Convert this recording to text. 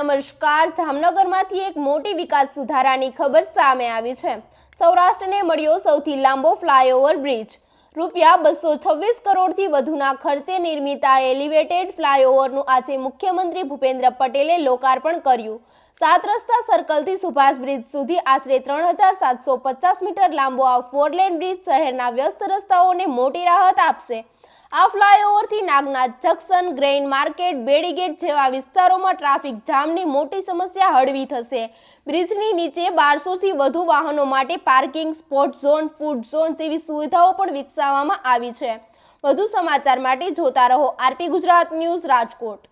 નમસ્કાર, જામનગરમાંથી એક મોટી વિકાસ સુધારાની ખબર સામે આવી છે। સૌરાષ્ટ્રને મળ્યો સૌથી લાંબો ફ્લાયઓવર બ્રિજ। રૂપિયા 226 કરોડથી વધુના ખર્ચે નિર્મિત આ એલિવેટેડ ફ્લાયઓવરનું આજે મુખ્યમંત્રી ભૂપેન્દ્ર પટેલે લોકાર્પણ કર્યું। 7 રસ્તા સર્કલથી સુભાષ બ્રિજ સુધી આશરે 3750 મીટર લાંબો આ 4 લેન બ્રિજ શહેરના વ્યસ્ત રસ્તાઓને મોટી રાહત આપશે। આ ફ્લાયઓવરથી નાગનાથ જંકશન, ગ્રેઇન માર્કેટ, બેડીગેટ જેવા વિસ્તારોમાં ટ્રાફિક જામની મોટી સમસ્યા હળવી થશે। બ્રિજની નીચે 1200થી વધુ વાહનો માટે parking, spot zone, food zone જેવી સુવિધાઓ પણ વિકસાવવામાં આવી છે। વધુ સમાચાર માટે જોતા રહો આરપી ગુજરાત ન્યૂઝ, રાજકોટ।